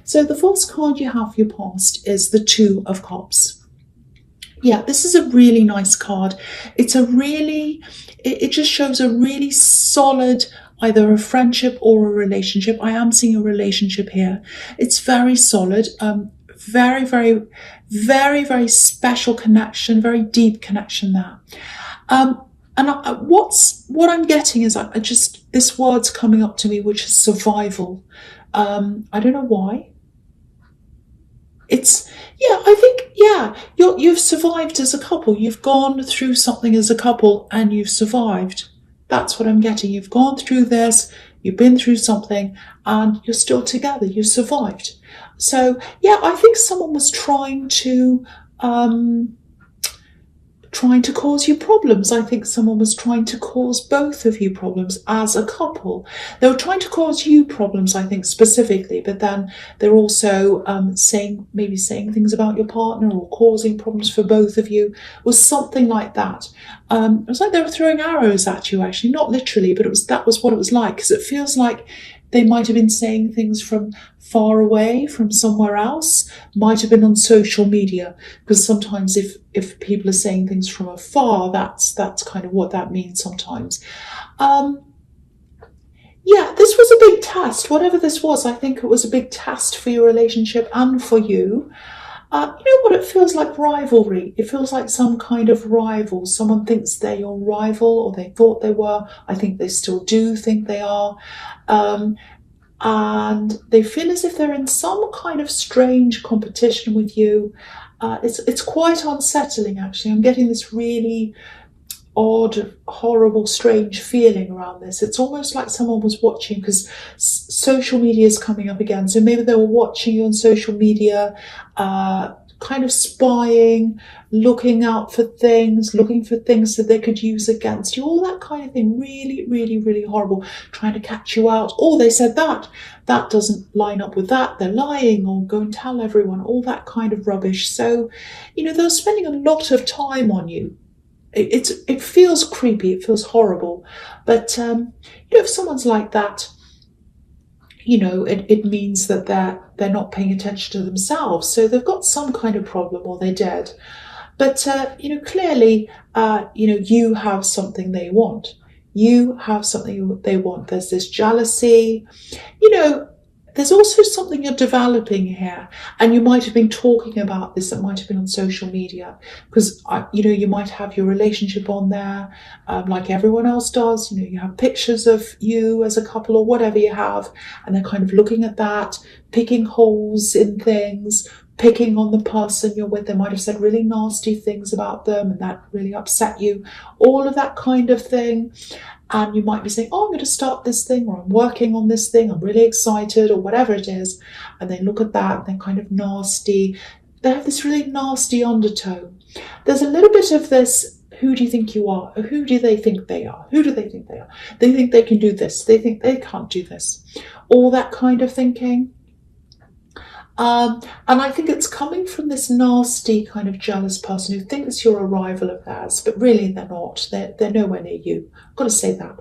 So the first card you have for your past is the Two of Cups. Yeah, this is a really nice card. It just shows a really solid, either a friendship or a relationship. I am seeing a relationship here. It's very solid, very, very, very, very special connection, very deep connection there. What I'm getting is this word's coming up to me, which is survival. I don't know why. You've survived as a couple. You've gone through something as a couple and you've survived. That's what I'm getting. You've gone through this, you've been through something, and you're still together. You survived. So yeah, I think someone was trying to cause you problems. I think someone was trying to cause both of you problems as a couple. They were trying to cause you problems, I think, specifically, but then they're also saying things about your partner or causing problems for both of you, or something like that. It was like they were throwing arrows at you, actually, not literally, but that was what it was like, because it feels like they might have been saying things from far away, from somewhere else, might have been on social media, because sometimes if people are saying things from afar, that's kind of what that means sometimes. This was a big test. Whatever this was, I think it was a big test for your relationship and for you. You know what? It feels like rivalry. It feels like some kind of rival. Someone thinks they're your rival, or they thought they were. I think they still do think they are. And they feel as if they're in some kind of strange competition with you. It's quite unsettling, actually. I'm getting this really odd, horrible, strange feeling around this. It's almost like someone was watching, because social media is coming up again. So maybe they were watching you on social media, kind of spying, looking out for things, looking for things that they could use against you, all that kind of thing. Really, really, really horrible. Trying to catch you out. Oh, they said that doesn't line up with that. They're lying, or go and tell everyone, all that kind of rubbish. So, they're spending a lot of time on you. It feels creepy. It feels horrible. But, if someone's like that, it means that they're not paying attention to themselves. So they've got some kind of problem, or they're dead. But, clearly, you have something they want. You have something they want. There's this jealousy. There's also something you're developing here. And you might have been talking about this. It might have been on social media. Because, you might have your relationship on there, like everyone else does. You have pictures of you as a couple, or whatever you have. And they're kind of looking at that, picking holes in things, picking on the person you're with. They might have said really nasty things about them, and that really upset you. All of that kind of thing. And you might be saying, oh, I'm going to start this thing, or I'm working on this thing, I'm really excited, or whatever it is. And they look at that, and they're kind of nasty. They have this really nasty undertone. There's a little bit of this, who do you think you are? Or who do they think they are? Who do they think they are? They think they can do this. They think they can't do this. All that kind of thinking. And I think it's coming from this nasty kind of jealous person who thinks you're a rival of theirs, but really they're not. They're nowhere near you. I've got to say that.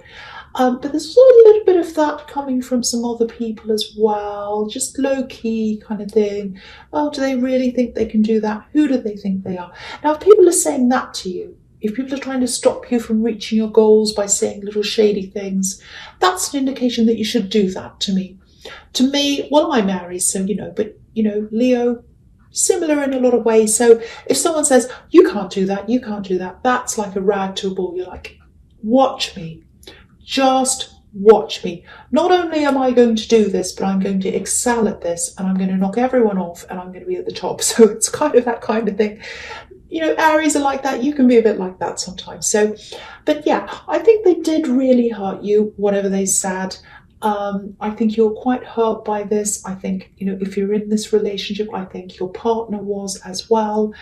But there's a little bit of that coming from some other people as well, just low-key kind of thing. Oh, do they really think they can do that? Who do they think they are? Now, if people are saying that to you, if people are trying to stop you from reaching your goals by saying little shady things, that's an indication that you should do that to me. To me, well, I'm Aries, so, but, Leo, similar in a lot of ways. So if someone says, you can't do that, that's like a rag to a bull. You're like, watch me. Just watch me. Not only am I going to do this, but I'm going to excel at this, and I'm going to knock everyone off, and I'm going to be at the top. So it's kind of that kind of thing. Aries are like that. You can be a bit like that sometimes. So, but yeah, I think they did really hurt you, whatever they said. I think you're quite hurt by this. I think, if you're in this relationship, I think your partner was as well.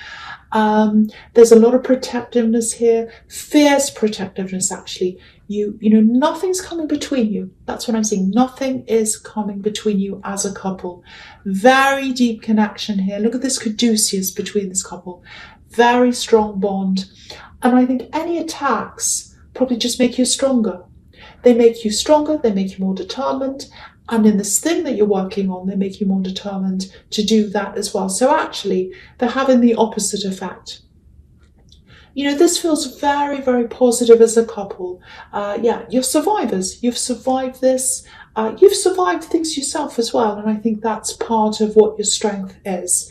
There's a lot of protectiveness here, fierce protectiveness, actually. Nothing's coming between you. That's what I'm seeing. Nothing is coming between you as a couple. Very deep connection here. Look at this caduceus between this couple. Very strong bond. And I think any attacks probably just make you stronger. They make you stronger, they make you more determined, And in this thing that you're working on, they make you more determined to do that as well. So actually, they're having the opposite effect. This feels very, very positive as a couple. You're survivors. You've survived this. You've survived things yourself as well. And I think that's part of what your strength is.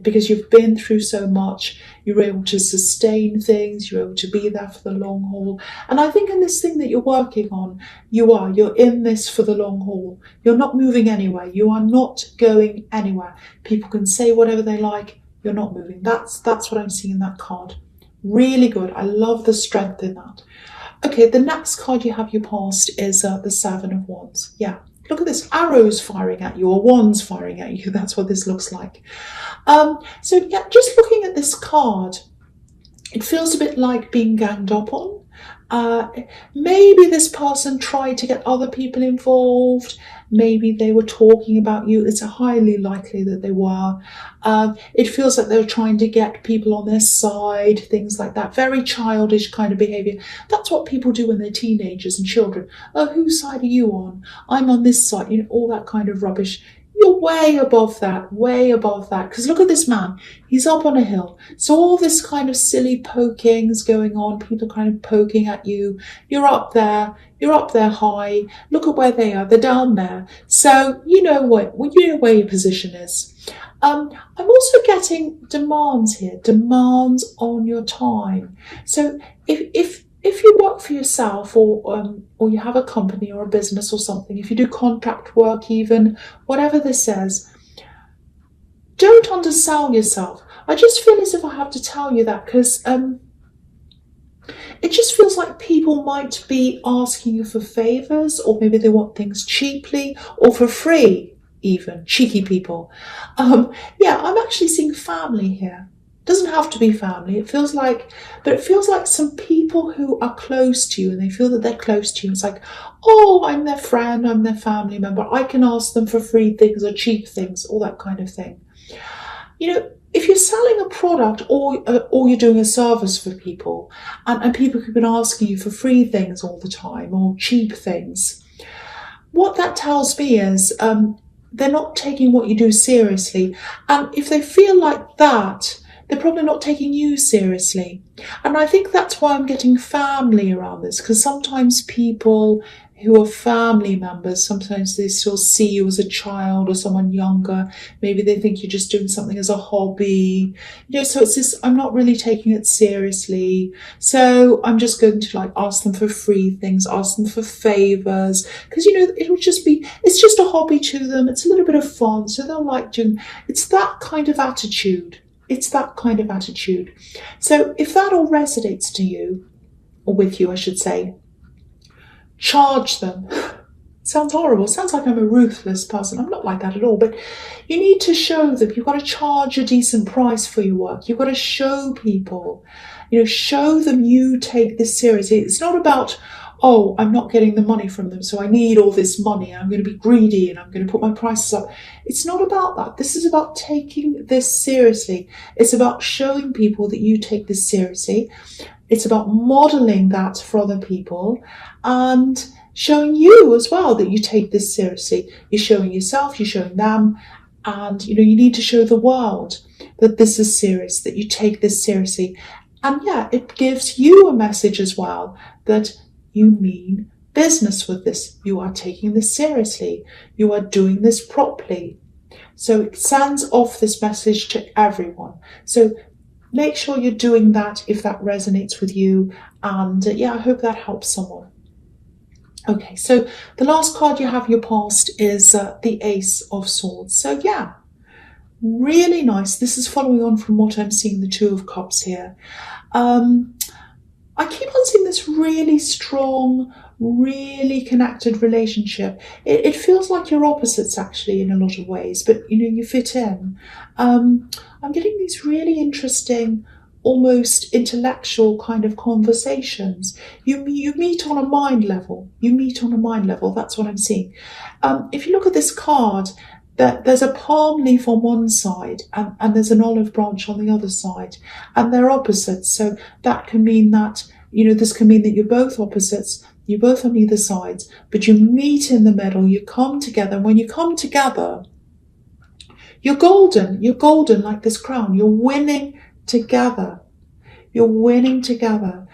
Because you've been through so much, you're able to sustain things, you're able to be there for the long haul. And I think in this thing that you're working on, you're in this for the long haul. You're not moving anywhere. You are not going anywhere. People can say whatever they like. You're not moving. That's what I'm seeing in that card. Really good. I love the strength in that. Okay, the next card you have your past is the Seven of Wands. Yeah. Look at this, arrows firing at you, or wands firing at you. That's what this looks like. Just looking at this card, it feels a bit like being ganged up on. Maybe this person tried to get other people involved. Maybe they were talking about you. It's highly likely that they were. It feels like they were trying to get people on their side, things like that. Very childish kind of behaviour. That's what people do when they're teenagers and children. Oh, whose side are you on? I'm on this side. All that kind of rubbish. You're way above that, way above that. Because look at this man. He's up on a hill. So all this kind of silly poking is going on. People kind of poking at you. You're up there. You're up there high. Look at where they are. They're down there. So you know where your position is. I'm also getting demands here. Demands on your time. So if you work for yourself or you have a company or a business or something, if you do contract work even, whatever this says, don't undersell yourself. I just feel as if I have to tell you that because it just feels like people might be asking you for favours, or maybe they want things cheaply or for free even. Cheeky people. I'm actually seeing family here. Doesn't have to be family. It feels like some people who are close to you and they feel that they're close to you. It's like, oh, I'm their friend, I'm their family member. I can ask them for free things or cheap things, all that kind of thing. If you're selling a product or you're doing a service for people and people have been asking you for free things all the time or cheap things, what that tells me is they're not taking what you do seriously. And if they feel like that, they're probably not taking you seriously. And I think that's why I'm getting family around this, because sometimes people who are family members, sometimes they still see you as a child or someone younger. Maybe they think you're just doing something as a hobby. So it's this, I'm not really taking it seriously. So I'm just going to ask them for free things, ask them for favors, because it's just a hobby to them. It's a little bit of fun. So they'll like doing, it's that kind of attitude. It's that kind of attitude. So if that all resonates to you, or with you, I should say, charge them. Sounds horrible. Sounds like I'm a ruthless person. I'm not like that at all. But you need to show them. You've got to charge a decent price for your work. You've got to show people. Show them you take this seriously. It's not about, oh, I'm not getting the money from them, so I need all this money. I'm going to be greedy and I'm going to put my prices up. It's not about that. This is about taking this seriously. It's about showing people that you take this seriously. It's about modeling that for other people and showing you as well that you take this seriously. You're showing yourself, you're showing them, and you need to show the world that this is serious, that you take this seriously. And it gives you a message as well that you mean business with this. You are taking this seriously. You are doing this properly. So it sends off this message to everyone. So make sure you're doing that if that resonates with you. And I hope that helps someone. Okay, so the last card you have your past is the Ace of Swords. So really nice. This is following on from what I'm seeing, the Two of Cups here. I keep on seeing this really strong, really connected relationship. It feels like you're opposites actually in a lot of ways, but you fit in. I'm getting these really interesting, almost intellectual kind of conversations. You meet on a mind level. That's what I'm seeing. If you look at this card, there's a palm leaf on one side and there's an olive branch on the other side, and they're opposites. So that can mean that, this can mean that you're both opposites. You're both on either sides, but you meet in the middle, you come together. And when you come together, you're golden. You're golden like this crown. You're winning together. You're winning together.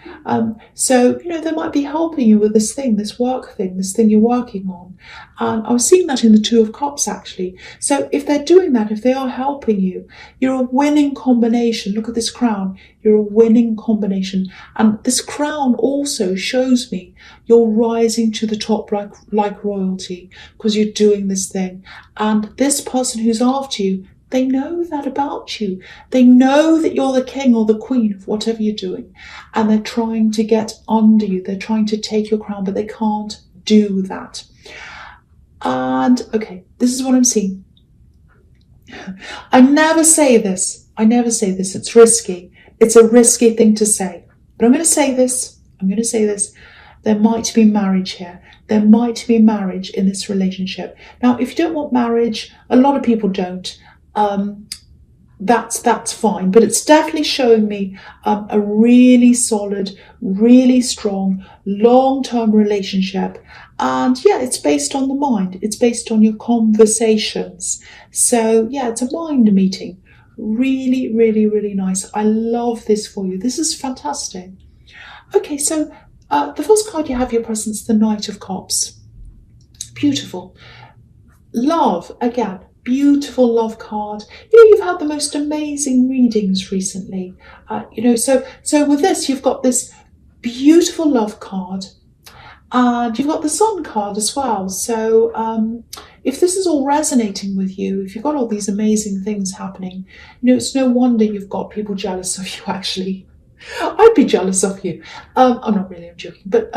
So, they might be helping you with this thing, this work thing, this thing you're working on. And I was seeing that in the Two of Cups, actually. So if they're doing that, if they are helping you, you're a winning combination. Look at this crown. You're a winning combination. And this crown also shows me you're rising to the top like royalty because you're doing this thing. And this person who's after you, they know that about you. They know that you're the king or the queen of whatever you're doing. And they're trying to get under you. They're trying to take your crown, but they can't do that. And okay, this is what I'm seeing. I never say this. It's risky. It's a risky thing to say. But I'm going to say this. There might be marriage here. There might be marriage in this relationship. Now, if you don't want marriage, a lot of people don't. That's fine, but it's definitely showing me a really solid, really strong, long-term relationship. And yeah, it's based on the mind. It's based on your conversations. So yeah, it's a mind meeting. Really, really, really nice. I love this for you. This is fantastic. Okay, so the first card you have your presence, the Knight of Cups. Beautiful. Love, again. Beautiful love card. You've had the most amazing readings recently. So with this, you've got this beautiful love card, and you've got the Sun card as well. So if this is all resonating with you, if you've got all these amazing things happening, it's no wonder you've got people jealous of you. Actually, I'd be jealous of you. I'm not really, I'm joking. But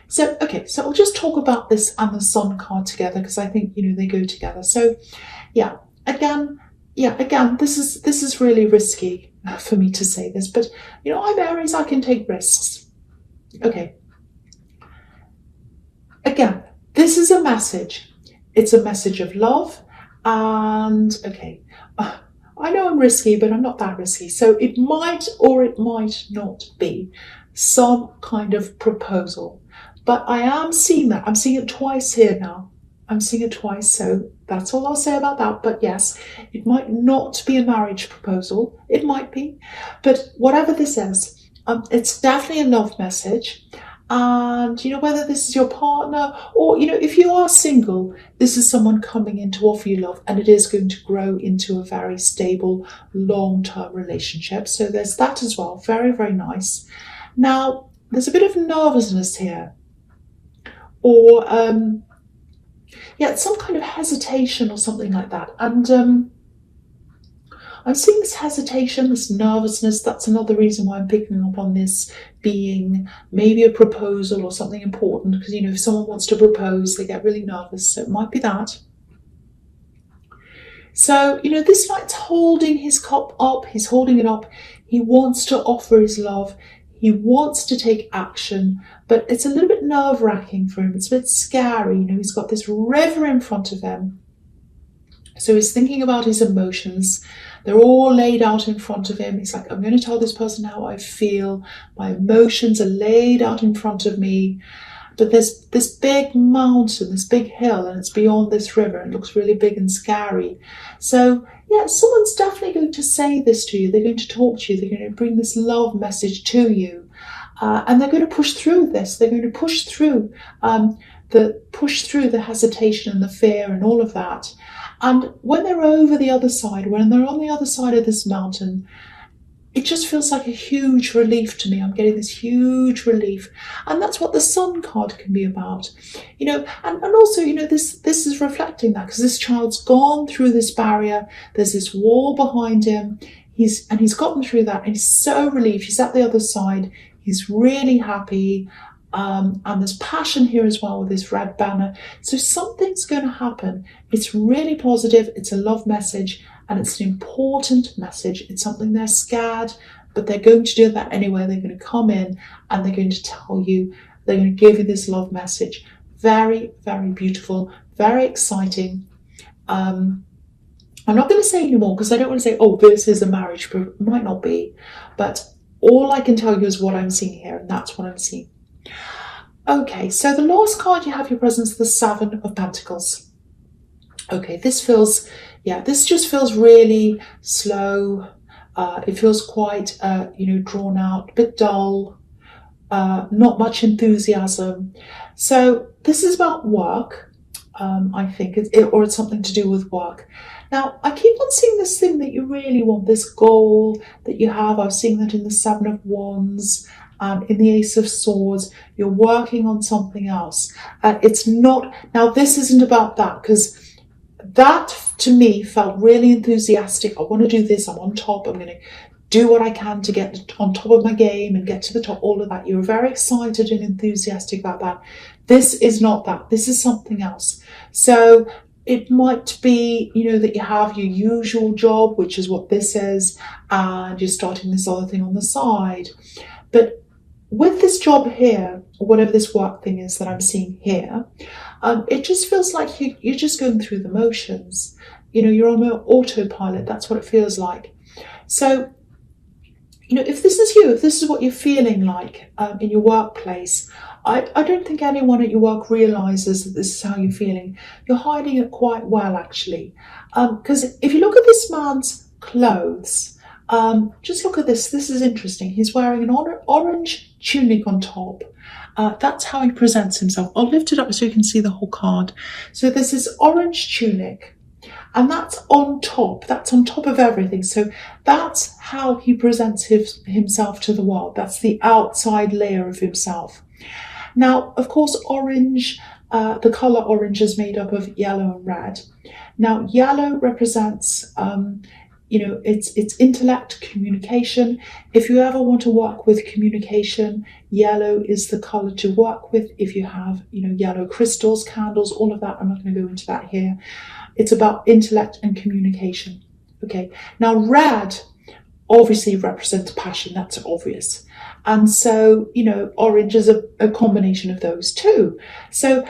so I'll just talk about this and the Sun card together because I think they go together. So. Yeah, again, this is really risky for me to say this, but I'm Aries, I can take risks. Okay. Again, this is a message. It's a message of love, and okay, I know I'm risky, but I'm not that risky. So it might or it might not be some kind of proposal, but I am seeing that. I'm seeing it twice here now. I'm seeing it twice, so that's all I'll say about that. But yes, it might not be a marriage proposal. It might be. But whatever this is, it's definitely a love message. And, whether this is your partner or, if you are single, this is someone coming in to offer you love, and it is going to grow into a very stable, long-term relationship. So there's that as well. Very, very nice. Now, there's a bit of nervousness here. Or, some kind of hesitation or something like that. And I'm seeing this hesitation, this nervousness. That's another reason why I'm picking up on this being maybe a proposal or something important. Because, if someone wants to propose, they get really nervous. So it might be that. So, this knight's holding his cup up. He's holding it up. He wants to offer his love. He wants to take action, but it's a little bit nerve-wracking for him. It's a bit scary. He's got this river in front of him. So he's thinking about his emotions. They're all laid out in front of him. He's like, I'm going to tell this person how I feel. My emotions are laid out in front of me. But there's this big mountain, this big hill, and it's beyond this river. It looks really big and scary. So, yeah, someone's definitely going to say this to you. They're going to talk to you. They're going to bring this love message to you. And they're going to push through this. They're going to push through the hesitation and the fear and all of that. And when they're over the other side, when they're on the other side of this mountain, it just feels like a huge relief to me. I'm getting this huge relief. And that's what the Sun card can be about. And also, this is reflecting that because this child's gone through this barrier. There's this wall behind him. He's gotten through that and he's so relieved. He's at the other side. He's really happy. And there's passion here as well with this red banner. So something's going to happen. It's really positive. It's a love message. And it's an important message. It's something they're scared, but they're going to do that anyway. They're going to come in and they're going to tell you, they're going to give you this love message. Very, very beautiful, very exciting. I'm not going to say anymore because I don't want to say, oh, this is a marriage. It might not be. But all I can tell you is what I'm seeing here, and that's what I'm seeing. Okay, so the last card you have your presence, the Seven of Pentacles. Okay, this feels, yeah, this just feels really slow. It feels quite, drawn out, a bit dull, not much enthusiasm. So this is about work, I think, or it's something to do with work. Now, I keep on seeing this thing that you really want, this goal that you have. I'm seeing that in the Seven of Wands and in the Ace of Swords. You're working on something else. It's not, now this isn't about that, because that to me felt really enthusiastic. I want to do this. I'm on top. I'm going to do what I can to get on top of my game and get to the top, all of that. You're very excited and enthusiastic about that. This is not that. This is something else. So it might be, that you have your usual job, which is what this is, and you're starting this other thing on the side. But with this job here, or whatever this work thing is that I'm seeing here, it just feels like you're just going through the motions. You're on autopilot. That's what it feels like. So, if this is you, if this is what you're feeling like in your workplace, I don't think anyone at your work realizes that this is how you're feeling. You're hiding it quite well, actually. Because if you look at this man's clothes, just look at this. This is interesting. He's wearing an orange tunic on top. That's how he presents himself. I'll lift it up so you can see the whole card. So there's this orange tunic, and that's on top. That's on top of everything. So that's how he presents himself to the world. That's the outside layer of himself. Now, of course, orange, the colour orange is made up of yellow and red. Now, yellow represents it's intellect, communication. If you ever want to work with communication, yellow is the color to work with. If you have, yellow crystals, candles, all of that, I'm not going to go into that here. It's about intellect and communication. Okay. Now, red obviously represents passion. That's obvious. And so, orange is a combination of those two. So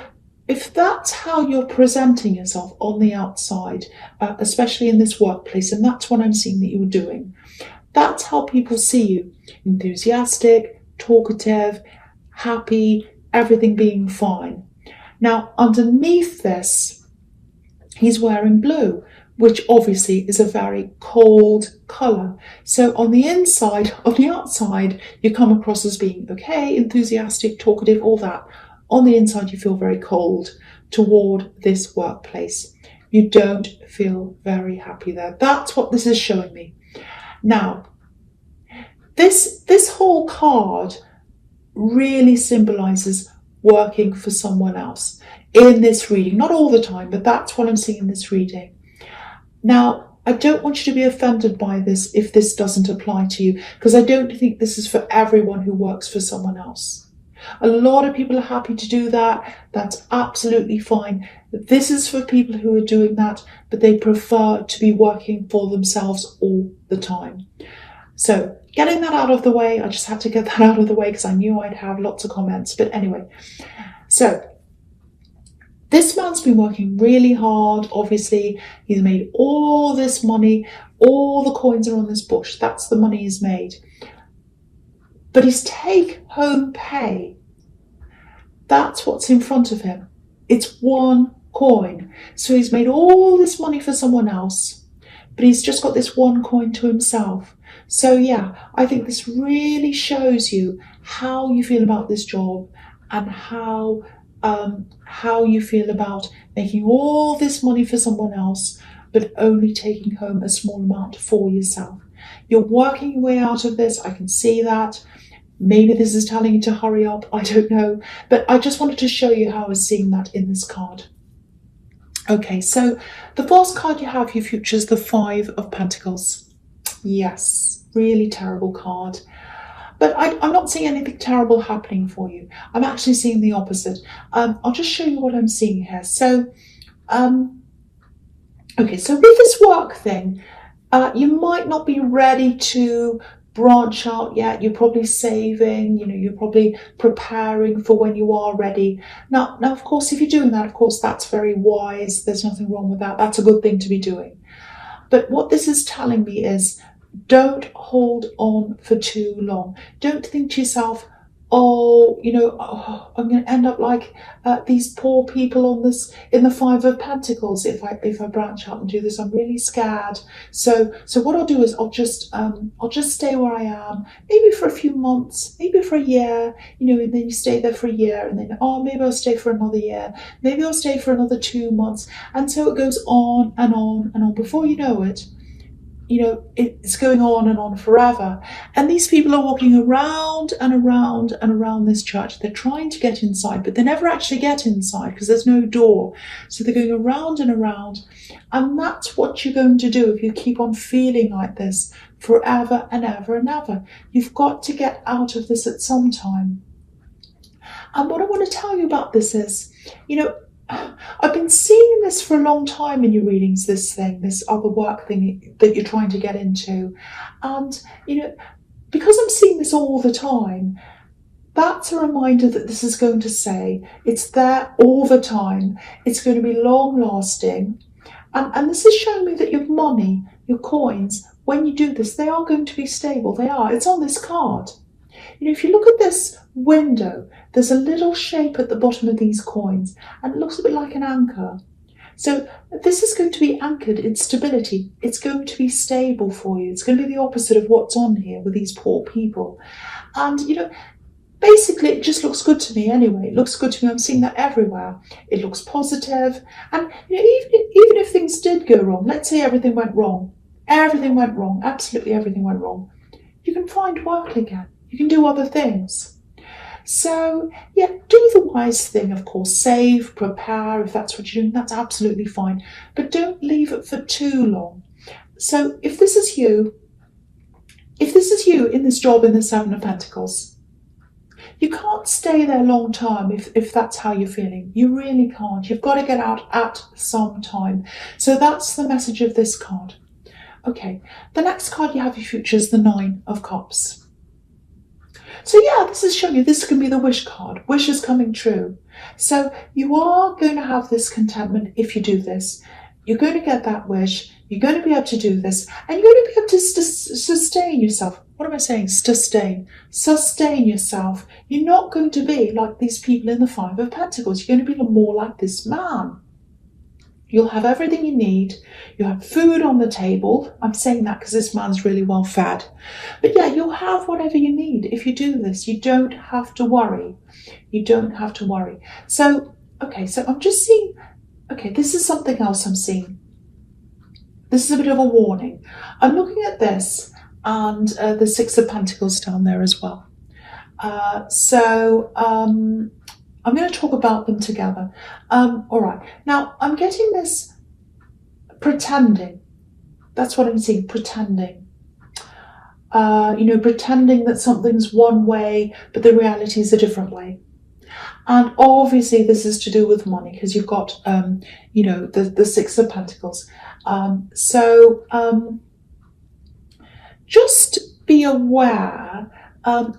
if that's how you're presenting yourself on the outside, especially in this workplace, and that's what I'm seeing that you're doing, that's how people see you. Enthusiastic, talkative, happy, everything being fine. Now, underneath this, he's wearing blue, which obviously is a very cold colour. So on the inside, on the outside, you come across as being okay, enthusiastic, talkative, all that. On the inside, you feel very cold toward this workplace. You don't feel very happy there. That's what this is showing me. Now, this whole card really symbolizes working for someone else in this reading. Not all the time, but that's what I'm seeing in this reading. Now, I don't want you to be offended by this if this doesn't apply to you, because I don't think this is for everyone who works for someone else. A lot of people are happy to do that. That's absolutely fine. This is for people who are doing that, but they prefer to be working for themselves all the time. So getting that out of the way, I just had to get that out of the way because I knew I'd have lots of comments. But anyway, so this man's been working really hard. Obviously, he's made all this money. All the coins are on this bush. That's the money he's made. But his take-home pay, that's what's in front of him. It's one coin. So he's made all this money for someone else, but he's just got this one coin to himself. So yeah, I think this really shows you how you feel about this job and how you feel about making all this money for someone else, but only taking home a small amount for yourself. You're working your way out of this. I can see that. Maybe this is telling you to hurry up. I don't know. But I just wanted to show you how I was seeing that in this card. Okay, so the first card you have, your future, is the Five of Pentacles. Yes, really terrible card. But I'm not seeing anything terrible happening for you. I'm actually seeing the opposite. I'll just show you what I'm seeing here. So, okay, so with this work thing, you might not be ready to branch out yet. You're probably saving, you're probably preparing for when you are ready. Now, of course, if you're doing that, of course, that's very wise. There's nothing wrong with that. That's a good thing to be doing. But what this is telling me is don't hold on for too long. Don't think to yourself, oh, I'm going to end up like these poor people on this in the Five of Pentacles. If I branch out and do this, I'm really scared. So what I'll do is I'll just stay where I am, maybe for a few months, maybe for a year, and then you stay there for a year, and then maybe I'll stay for another year, maybe I'll stay for another 2 months, and so it goes on and on and on. Before you know it, it's going on and on forever. And these people are walking around and around and around this church. They're trying to get inside, but they never actually get inside because there's no door. So they're going around and around. And that's what you're going to do if you keep on feeling like this forever and ever and ever. You've got to get out of this at some time. And what I want to tell you about this is, I've been seeing this for a long time in your readings, this other work thing that you're trying to get into. And, because I'm seeing this all the time, that's a reminder that this is going to stay. It's there all the time. It's going to be long lasting. And this is showing me that your money, your coins, when you do this, they are going to be stable. They are. It's on this card. If you look at this window, there's a little shape at the bottom of these coins, and it looks a bit like an anchor. So this is going to be anchored in stability. It's going to be stable for you. It's going to be the opposite of what's on here with these poor people. And, basically it just looks good to me anyway. It looks good to me. I'm seeing that everywhere. It looks positive. And, even if things did go wrong, let's say everything went wrong, absolutely everything went wrong, you can find work again. You can do other things. So, do the wise thing, of course. Save, prepare, if that's what you're doing, that's absolutely fine. But don't leave it for too long. So, if this is you in this job in the Seven of Pentacles, you can't stay there long term if that's how you're feeling. You really can't. You've got to get out at some time. So that's the message of this card. Okay, the next card you have your future is the Nine of Cups. So this is showing you this can be the wish card. Wish is coming true. So you are going to have this contentment if you do this. You're going to get that wish. You're going to be able to do this. And you're going to be able to sustain yourself. What am I saying? Sustain. Sustain yourself. You're not going to be like these people in the Five of Pentacles. You're going to be more like this man. You'll have everything you need. You'll have food on the table. I'm saying that because this man's really well fed. But you'll have whatever you need if you do this. You don't have to worry. You don't have to worry. So I'm just seeing, this is something else I'm seeing. This is a bit of a warning. I'm looking at this and the Six of Pentacles down there as well. I'm going to talk about them together. All right. Now, I'm getting this pretending. That's what I'm seeing, pretending. Pretending that something's one way, but the reality is a different way. And obviously this is to do with money because you've got, the Six of Pentacles. Just be aware.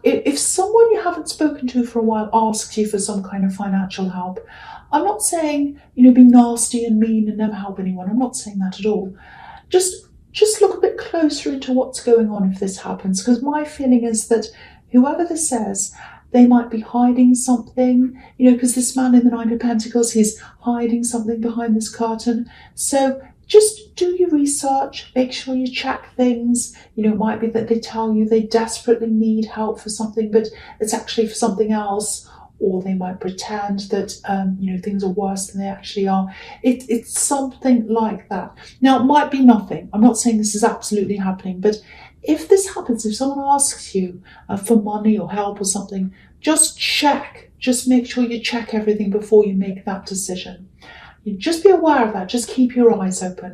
If someone you haven't spoken to for a while asks you for some kind of financial help, I'm not saying, be nasty and mean and never help anyone. I'm not saying that at all. Just look a bit closer into what's going on if this happens, because my feeling is that whoever this says, they might be hiding something, because this man in the Nine of Pentacles, he's hiding something behind this curtain. So just do your research, make sure you check things. It might be that they tell you they desperately need help for something, but it's actually for something else. Or they might pretend that, things are worse than they actually are. It's something like that. Now, it might be nothing. I'm not saying this is absolutely happening, but if this happens, if someone asks you for money or help or something, just check. Just make sure you check everything before you make that decision. You just be aware of that. Just keep your eyes open.